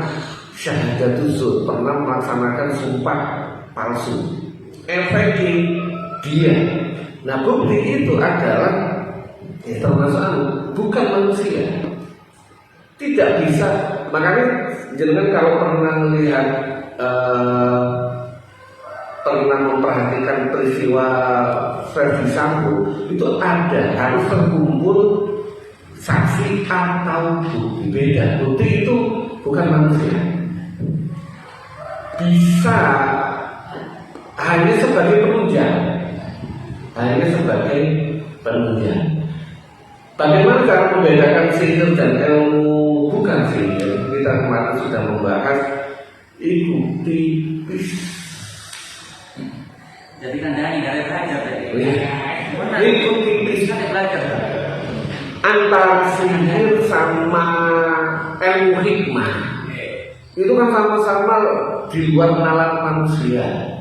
syahadatul zur, pernah melaksanakan sumpah palsu. Efeknya dia. Nah bukti itu adalah termasuk bukan manusia. Tidak bisa. Makanya jenengan kalau pernah melihat pernah memperhatikan peristiwa Verdi Sambo, itu ada harus terkumpul saksi atau bukti. Beda. Bukti itu bukan manusia. Bisa hanya sebagai penunjang. Bagaimana cara membedakan sihir dan ilmu bukan sihir? Kita kemarin sudah membahas itu tipis. Jadi kan dari belajar tadi. Itu tipis belajar. Antara sihir sama ilmu hikmah. Itu kan sama-sama di luar nalar manusia.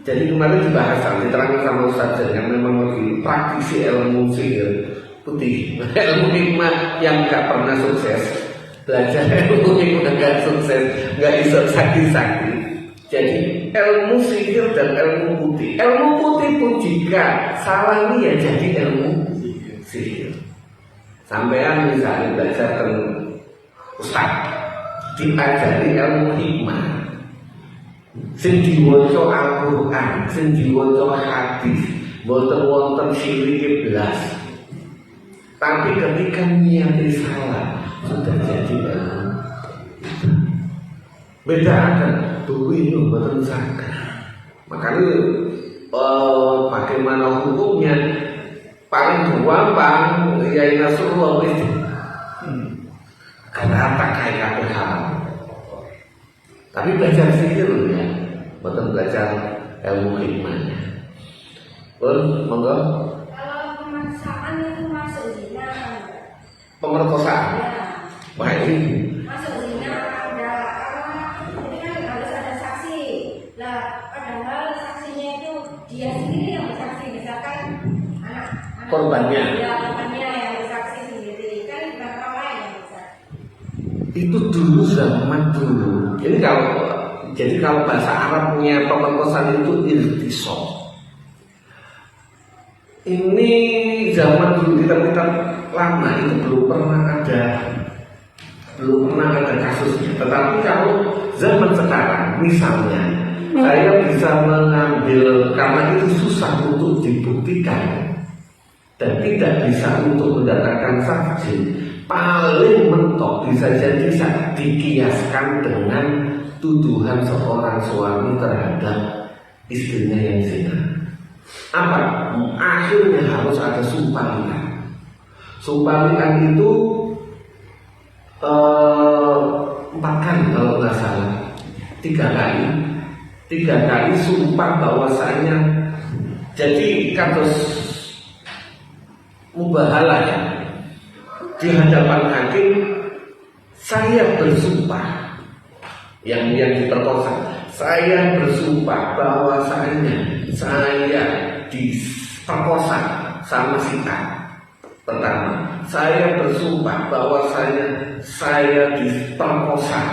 Jadi kemarin dibahas, diterangkan sama Ustaz yang memang lebih praktisi ilmu sihir putih, ilmu hikmah yang nggak pernah sukses, belajar ilmu hikmah nggak sukses, nggak bisa sakti-sakti. Jadi ilmu sihir dan ilmu putih pun jika salah nih ya jadi ilmu sihir. Sampean misalnya belajar ke Ustaz, diajari ilmu hikmah. sing diwaca Al-Qur'an, sing diwaca hadis, boten wonten syirik belas. Tapi ketika niatnya salah, sudah jadi ilmu. Bedakan tuh itu boten sakit. Makanya bagaimana hukumnya paling gampang Yai Nasrullah itu karena tak kayak haram. Tapi belajar sihir ya, bukan belajar ilmu hikmahnya. Monggo. Kalau pemaksaan itu masuk zina kan? Pemerkosaan. Ya. Baik. Masuk zina ada karena ini kan harus ada saksi. Lah padahal saksinya itu dia sendiri yang bersaksi, misalkan anak Korbannya. Ya, korbannya yang bersaksi sendiri kan bukan orang lain yang bersaksi. Itu dulu zaman dulu. Ini kalau bahasa Arabnya pemerkosaan itu irtisal. Ini zaman dulu kita lama itu belum pernah ada kasusnya. Tetapi kalau zaman sekarang, misalnya saya bisa mengambil karena itu susah untuk dibuktikan dan tidak bisa untuk mendatangkan saksi. Paling mentok bisa jadi dikiaskan dengan tuduhan seorang suami terhadap istrinya yang zina. Apa? Akhirnya harus ada sumpah lisan. Sumpah lisan itu 4 kali kalau nggak salah, 3 kali sumpah bahwasanya jadi kados mubahalah ya. Di hadapan hakim saya bersumpah yang diperkosa, saya bersumpah bahwasanya saya diperkosa sama si A. Pertama, saya bersumpah bahwasanya saya diperkosa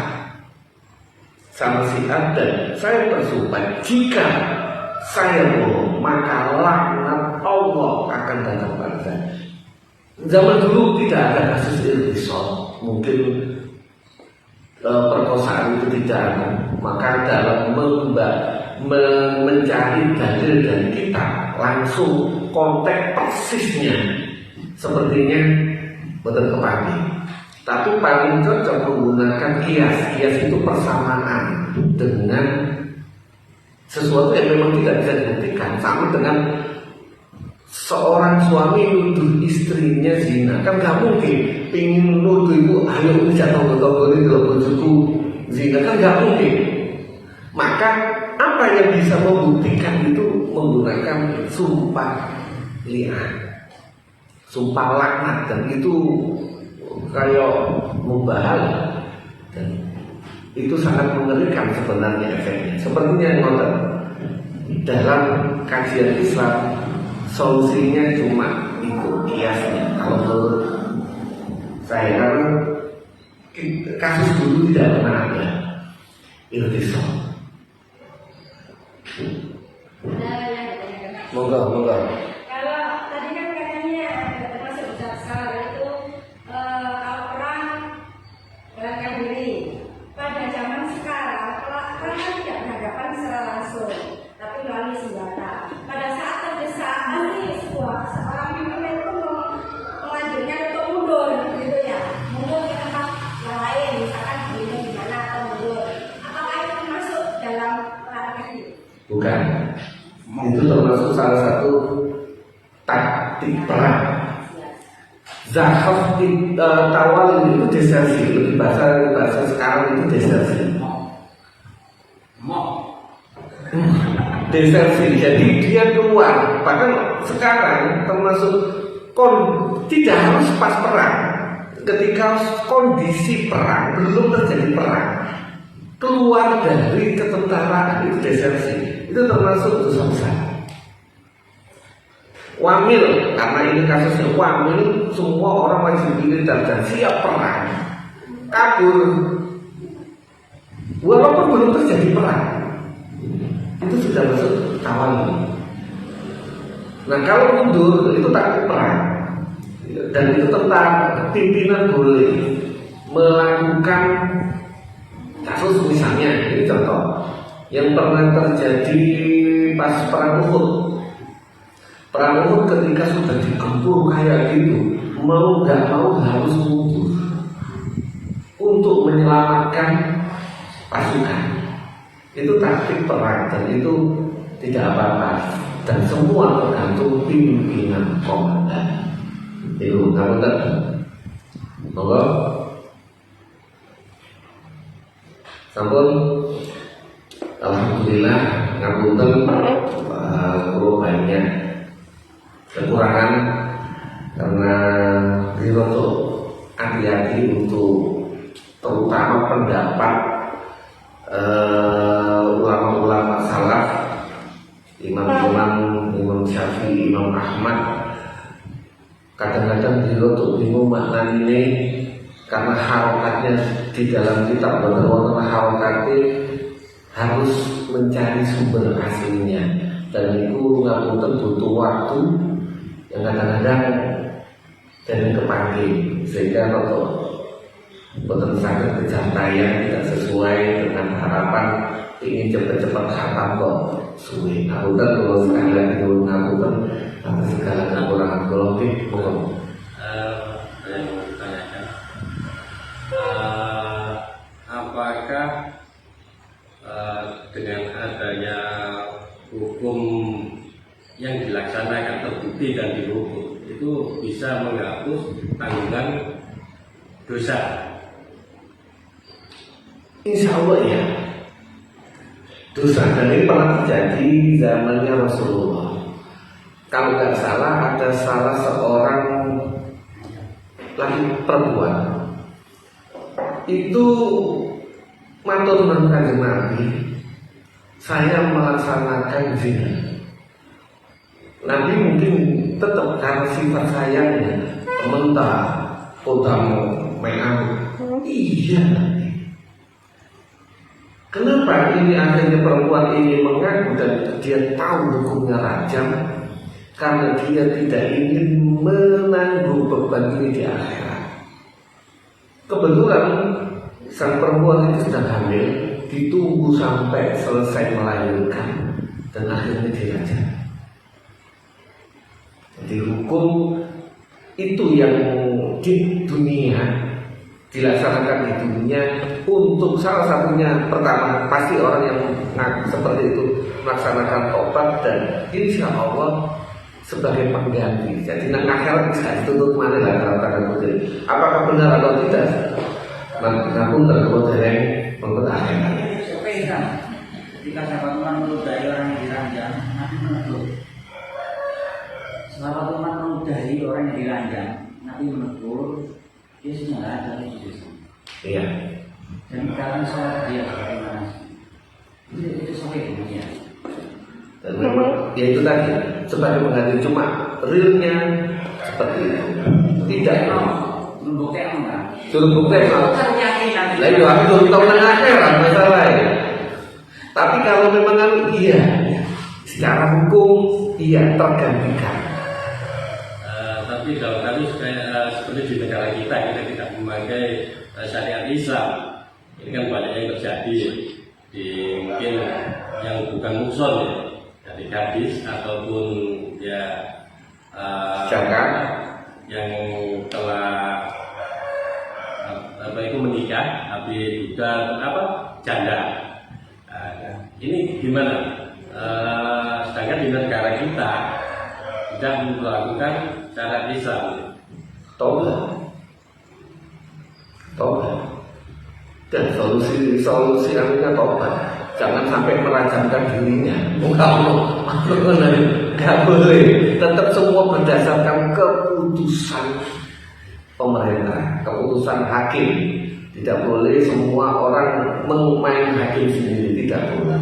sama si A, dan saya bersumpah jika saya bohong maka laknat Allah akan datang pada saya. Zaman dulu tidak ada kasus irtisal, mungkin perkosaan itu tidak ada. Maka dalam mencari dalil dari kita langsung konteks persisnya sepertinya betul kepake. Tapi paling cocok menggunakan kias. Kias itu persamaan dengan sesuatu yang memang tidak bisa dibuktikan. Sama dengan seorang suami nuduh istrinya zina, kan gak mungkin pingin nuduh ibu, ayo bisa tonggo-tonggo ini kalau bojoku zina, kan gak mungkin. Maka apa yang bisa membuktikan itu menggunakan sumpah li'an, sumpah laknat, dan itu kayak mubahalah, dan itu sangat mengerikan sebenarnya efeknya. Sepertinya yang dalam kajian Islam solusinya cuma itu kiasnya. Kalau menurut saya, karena kasus dulu tidak pernah ada irtisal. Moga. Kalau tadi kan katanya ada termasuk jaksa itu kalau perang melarikan diri. Pada zaman sekarang perang kan tidak berhadapan secara langsung, tapi melalui senjata. Pada saat terdesak nanti seorang pemimpin itu menganjurkan untuk mundur, gitu ya, mundur ke tempat yang lain, misalkan di mana atau mundur. Apakah itu masuk dalam melarikan diri? Bukan. Itu termasuk salah satu taktik perang. Zahaf tawal itu desersi, lebih bahasa sekarang itu desersi. Desersi, jadi dia keluar. Bahkan sekarang termasuk tidak harus pas perang. Ketika kondisi perang belum terjadi perang, keluar dari ketentaraan itu desersi. Itu termasuk dosa besar. Wamil, karena ini kasusnya wamil, semua orang wajib militer dan siap perang, kabur walaupun belum terjadi perang, itu sudah masuk tawal. Nah kalau mundur itu takut perang, dan itu tentang pimpinan boleh melakukan kasus, misalnya ini contoh, yang pernah terjadi pas perang Uhud. Perang Uhud ketika sudah digempur kayak gitu, mau nggak mau harus mundur untuk menyelamatkan pasukan. Itu taktik perang dan itu tidak apa-apa, dan semua tergantung pimpinan komandan. Itu kamu tak? Monggo. Sampun. Alhamdulillah ngapunten kalau banyak kekurangan karena untuk hati-hati untuk terutama pendapat ulama-ulama salaf, Imam Syafi'i, Imam Ahmad. Kadang-kadang beliau tuh bingung makna ini karena harokatnya di dalam kitab betul harokatnya harus mencari sumber aslinya, dan itu ngapunten butuh waktu yang kadang-kadang dan kepanggil sehingga kalau betul sangat kejantaian tidak sesuai dengan harapan ingin cepat-cepat khatam kok suwe. Ngapunten kalau sekali lagi ngapunten atas segala kekurangan kalau bukan. Apakah dengan adanya hukum yang dilaksanakan terbukti dan dihukum itu bisa menghapus tanggungan dosa? Insya Allah ya. Dosa dan ini pernah terjadi zamannya Rasulullah. Kalau nggak salah ada salah seorang laki perempuan itu matur nuwun Kanjeng Nabi, saya melaksanakan zina. Nabi mungkin tetap karena sifat sayangnya mentah potamu mengamuk. Iya. Kenapa ini akhirnya perempuan ini mengaku dan dia tahu hukumnya rajam? Karena dia tidak ingin menanggung beban ini di akhirat. Kebetulan sang perempuan itu sedang hamil, ditunggu sampai selesai melahirkan dan akhirnya dirajam. Jadi hukum itu yang di dunia dilaksanakan di dunia untuk salah satunya pertama pasti orang yang seperti itu melaksanakan tobat dan insya Allah sebagai pengganti. Jadi nang akhirat bisa dituntut mana lah katakan begini. Apakah benar atau tidak? Namun terkebut dari mengkut akhirat. Sepeda ketika sahabat menurut dari orang yang diranjang, Nabi menegur. Sahabat menurut dari orang yang diranjang, Nabi menegur. Dia sudah ada di situ. Iya. Dan sekarang sholat dia bagaimana? Itu sampai dunia. Dan memang ya itu tadi sebagai pengganti, cuma realnya seperti itu. Tidak. Membuktikan kan? Suruh buktikan. Lah itu aku tahu nang akhirat masalah ya. Tapi kalau memang iya, secara hukum iya tergantikan. Tapi kalau kami seperti di negara kita tidak memakai syariat Islam, ini kan banyak yang terjadi di mungkin yang bukan muson ya, dari gadis ataupun ya yang telah itu menikah tapi juga janda. Ini gimana? Sedangkan di negara kita tidak melakukan syariat Islam. Tobat. Dan solusi akhirnya tobat. Jangan sampai merajamkan dirinya. Enggak boleh. Tetap semua berdasarkan keputusan pemerintah, keputusan hakim. Tidak boleh semua orang memain hakim sendiri, tidak boleh.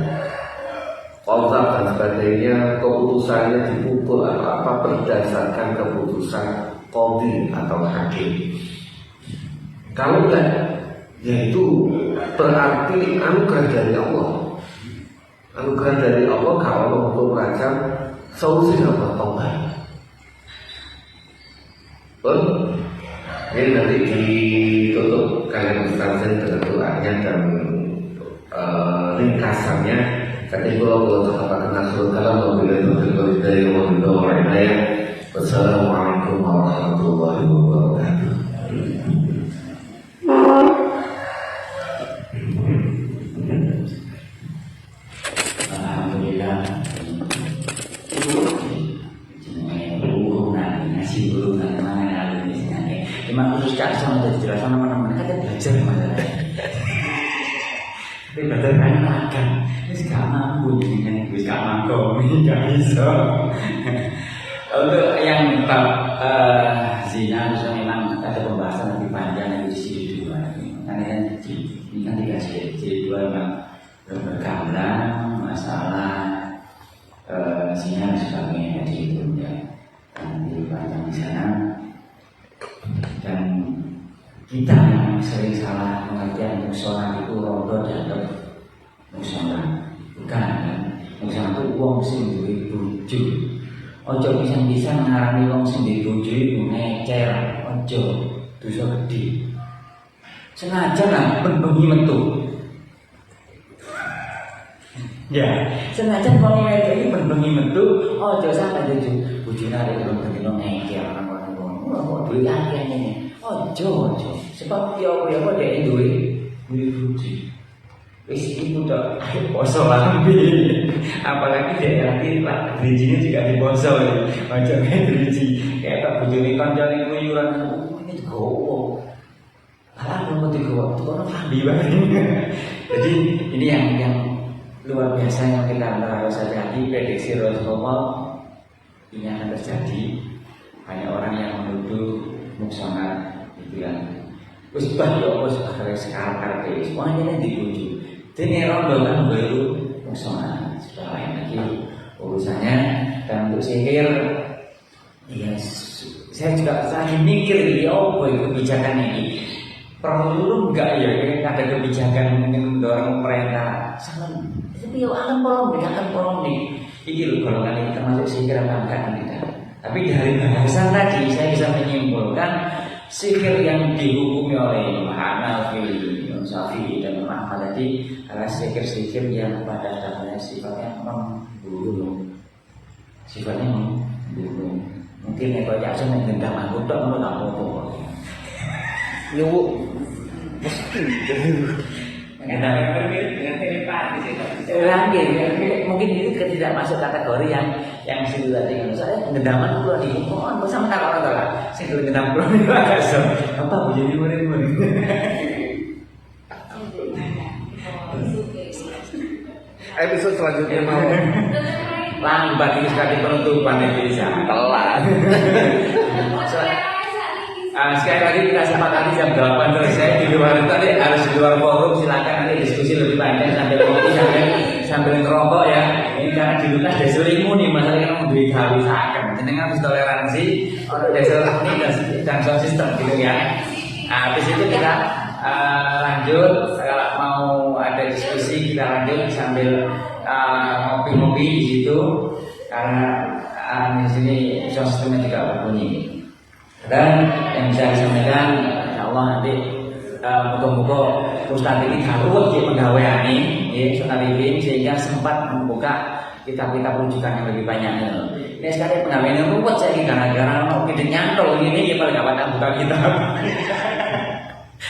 Qadha dan sebagainya, keputusannya dipukul atau apa berdasarkan keputusan qadhi atau hakim. Kalau enggak, yaitu berarti anugerah dari Allah. Anugerah dari Allah kalau hukum rajam solusi apa? Tobat. Ini nanti ditutup kalian Ustaz dengan doanya dan ringkasannya ketika kalau terdapat nasrul kalam wabillahi taufiq wal hidayah. Wassalamualaikum warahmatullahi wabarakatuh. Alhamdulillah. Ngasih guru nanti mana ada di sini. Cuma khusus kak sama jadi jelasan teman-teman kan belajar masalah. Tapi belajar kan makan. Ini gak mampu dengan itu gak mampu, gak bisa. Untuk yang bab zina itu memang ada pembahasan lebih panjang di sisi dua. Karena ini kan tiga sisi dua memang bergambaran masalah zina dan sebagainya di situ ya. Nanti panjang di sana. Dan kita yang sering salah pengertian musola itu rodo dianggap musola, bukan kan? Musola itu uang sing duwe bojo. Ojo bisa ngarani wong sing duwe bojo iku ngecer, ojo dosa gede. Senajan lah bengi metu. Ya, senajan wong wedok iki bengi metu, ojo sampe bojo bojone arek bengi ngecer nang wong. Duwe akeh ngene. Ojo. Sebab yo dhek duwe bojo. Wis iku tok poso lambe. Apalagi daerah kita drijine juga di poso. Ojo driji. Kayak bojone kancane kuyuran ini gowo. Alah mau digowo, kono lambe wae. Jadi ini yang luar biasa yang kita harus hati-hati. Prediksi Rasulullah ini akan terjadi. Hanya orang yang menuduh muksana itu yang wis bahyo wis sekarang semuanya dibujuk. Ini rondo kan baru muksana sudah lain lagi urusannya. Dan untuk sihir, ya saya juga lagi mikir ya apa kebijakan ini perlu enggak ya ada kebijakan mungkin mendorong pemerintah sama tapi ya akan polemik ini golongan ini termasuk sihir apa enggak tidak. Tapi dari bahasan tadi saya bisa menyimpulkan sihir yang dihukumi oleh Imam Hanafi, Imam Syafi'i dan Imam Ahmad tadi adalah sihir-sihir yang pada dasarnya sifatnya membunuh. Sifatnya membunuh. Mungkin kalau Jackson yang gendam aku tak mau tak mau. Yuk, mesti. Dengan telepati Lagi, mungkin itu tidak masuk kategori yang situ tadi. Saya gendaman keluar di mohon bersama tak orang tua. Saya gendam keluar di bagasi. Apa jadi murid-murid? Episode selanjutnya mau Lambat ini sekali penutupan Indonesia. Telat. Sekali lagi kita sepakati jam 8 selesai di luar tadi harus di luar forum, silakan nanti diskusi lebih panjang sambil kopi sambil ngerokok ya. Ini karena di luar desurimu nih masalahnya kamu duit habisakan. Jenengan harus toleransi orang desur ini dan sound system gitu ya. Habis itu kita lanjut kalau mau ada diskusi kita lanjut sambil ngopi-ngopi di situ karena di sini sound systemnya juga berbunyi. Dan yang bisa disampaikan, insyaallah nanti moga-moga Ustaz ini harus di pegawai ini, Ustaz ini sehingga sempat membuka kitab-kitab rujukan yang lebih banyak. Ini sekali pegawai ini ruwet saya gara-gara mau kita nyantol ini paling gak patah buka kitab.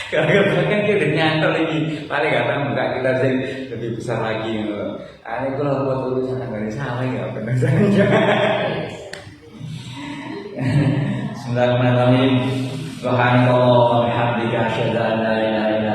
Gara-gara kan kita nyantol ini paling gak patah buka kitab yang lebih besar lagi. Ini kalau buat tulisan dari sama ya benar saja. Bismillahirrahmanirrahim. Subhanallah wa bihamdika asyhadu an la ilaha illa